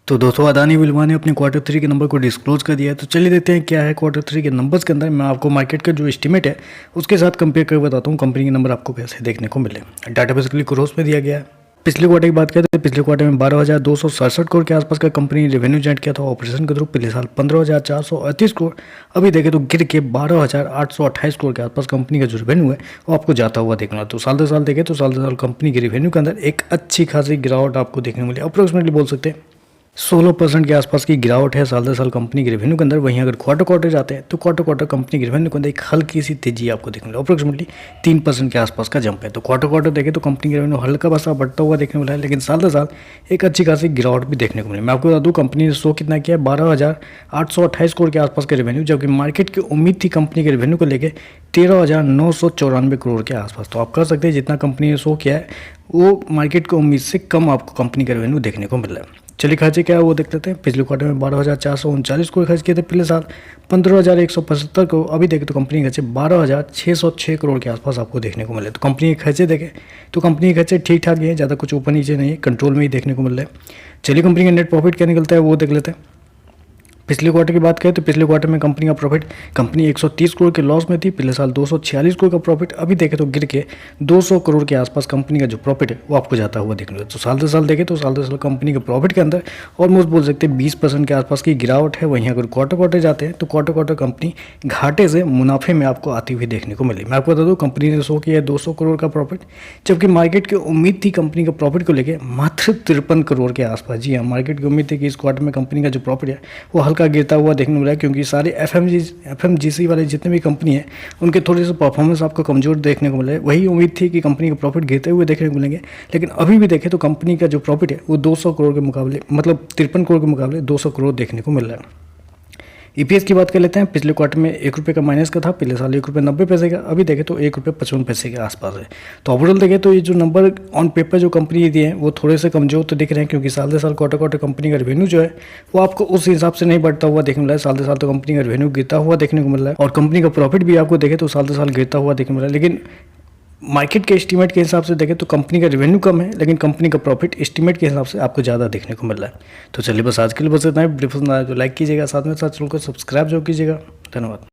तो दोस्तों अदानी विल्वा ने अपने क्वार्टर थ्री के नंबर को डिस्क्लोज कर दिया है। तो चलिए देखते हैं क्या है क्वार्टर थ्री के नंबर्स के अंदर। मैं आपको मार्केट का जो एस्टीमेट है उसके साथ कंपेयर करके बताता हूँ कंपनी के नंबर आपको कैसे देखने को मिले। डाटा बेसिकली क्रोस में दिया गया है। पिछले क्वार्टर की बात करें तो पिछले क्वार्टर में 12,267 करोड़ के आसपास का कंपनी ने रेवेन्यू जनरेट किया था ऑपरेशन के थ्रू। पिछले साल 15,438 करोड़, अभी देखें तो गिर के 12,828 करोड़ के आसपास कंपनी का जो रेवेन्यू है वो आपको जाता हुआ देखना। तो साल दर साल देखें तो साल दर साल कंपनी के रेवेन्यू के अंदर एक अच्छी खासी गिरावट आपको देखने को मिली। अप्रोक्सीमेटली बोल सकते हैं 16% के आसपास की गिरावट है साल दर साल कंपनी के रेवेन्यू के अंदर। वहीं अगर क्वार्टर क्वार्टर जाते हैं तो क्वार्टर क्वार्टर कंपनी के रेवेन्यू के अंदर एक हल्की सी तेजी आपको देखने मिला। अप्रोक्सीमेटली 3% के आसपास का जंप है। तो क्वार्टर क्वार्टर देखें तो कंपनी के रेवेन्यू हल्का बसा बढ़ता हुआ देखने मिला है, लेकिन साल दर साल एक अच्छी खासी गिरावट भी देखने को मिली। मैं आपको बता दूं कंपनी ने शो कितना किया है 12,828 करोड़ के आसपास के रेवेन्यू, जबकि मार्केट की उम्मीद थी कंपनी के रेवेन्यू को लेकर 13,994 करोड़ के आसपास। तो आप कह सकते हैं जितना कंपनी ने शो किया है वो मार्केट की उम्मीद से कम आपको कंपनी का रेवेन्यू देखने को मिल रहा है। चलिए खर्चे क्या है वो देख लेते हैं। पिछले क्वार्टर में 12,439 करोड़ खर्च किए थे, पिछले साल 15,175 करोड़, अभी देखें तो कंपनी के खर्चे 12,606 करोड़ के आसपास आपको देखने को मिले। तो कंपनी के खर्चे देखें तो कंपनी के खर्चे ठीक ठाक ही है, ज़्यादा कुछ ऊपर नीचे नहीं है, कंट्रोल में ही देखने को मिल रहा है। चलिए कंपनी का नेट प्रॉफिट क्या निकलता है वो देख लेते हैं। पिछले क्वार्टर की बात करें तो पिछले क्वार्टर में कंपनी का प्रॉफिट, कंपनी 130 करोड़ के लॉस में थी, पिछले साल 246 करोड़ का प्रॉफिट, अभी देखें तो गिर के 200 करोड़ के आसपास कंपनी का जो प्रॉफिट है वो आपको जाता हुआ देखने को। तो साल दर साल देखें तो साल दर साल कंपनी के प्रॉफिट के अंदर ऑलमोस्ट बोल सकते हैं 20% के आसपास की गिरावट है। वहीं अगर क्वार्टर क्वार्टर जाते हैं तो क्वार्टर क्वार्टर कंपनी घाटे से मुनाफे में आपको आती हुई देखने को मिली। मैं आपको बता दूँ कंपनी ने शो किया है 200 करोड़ का प्रॉफिट, जबकि मार्केट की उम्मीद थी कंपनी का प्रॉफिट को लेकर मात्र 53 करोड़ के आसपास। जी हाँ, मार्केट की उम्मीद थी कि इस क्वार्टर में कंपनी का जो प्रॉफिट है वो हल्का गिरता हुआ देखने मिला है, क्योंकि सारे एफएमजीसी वाले जितने भी कंपनी है उनके थोड़े से परफॉर्मेंस आपको कमजोर देखने को मिले। वही उम्मीद थी कि कंपनी का प्रॉफिट गिरते हुए देखने को मिलेंगे, लेकिन अभी भी देखें तो कंपनी का जो प्रॉफिट है वो 200 करोड़ के मुकाबले, मतलब 53 करोड़ के मुकाबले 200 करोड़ देखने को मिल रहा है। ईपीएस की बात कर लेते हैं। पिछले क्वार्टर में 1 रुपये का माइनस का था, पिछले साल 1 रुपये 90 पैसे का, अभी देखें तो 1 रुपये 55 पैसे के आसपास है। तो ओवरऑल देखें तो ये जो नंबर ऑन पेपर जो कंपनी दिए हैं वो थोड़े से कमजोर तो दिख रहे हैं, क्योंकि साल दर साल क्वार्टर क्वार्टर कंपनी का रेवेन्यू जो है वो आपको उस हिसाब से नहीं बढ़ता हुआ देखने मिला है। साल दर साल तो कंपनी का रेवेन्यू गिरता हुआ देखने को मिल रहा है, और कंपनी का प्रॉफिट भी आपको देखें तो साल दर साल गिरता हुआ देखने मिल रहा है। लेकिन मार्केट के एस्टीमेट के हिसाब से देखें तो कंपनी का रेवेन्यू कम है, लेकिन कंपनी का प्रॉफिट एस्टीमेट के हिसाब से आपको ज़्यादा देखने को मिल रहा है। तो चलिए बस आज के लिए बस इतना ही। वीडियो पसंद आया तो लाइक कीजिएगा, साथ में साथ चैनल को सब्सक्राइब जरूर कीजिएगा। धन्यवाद।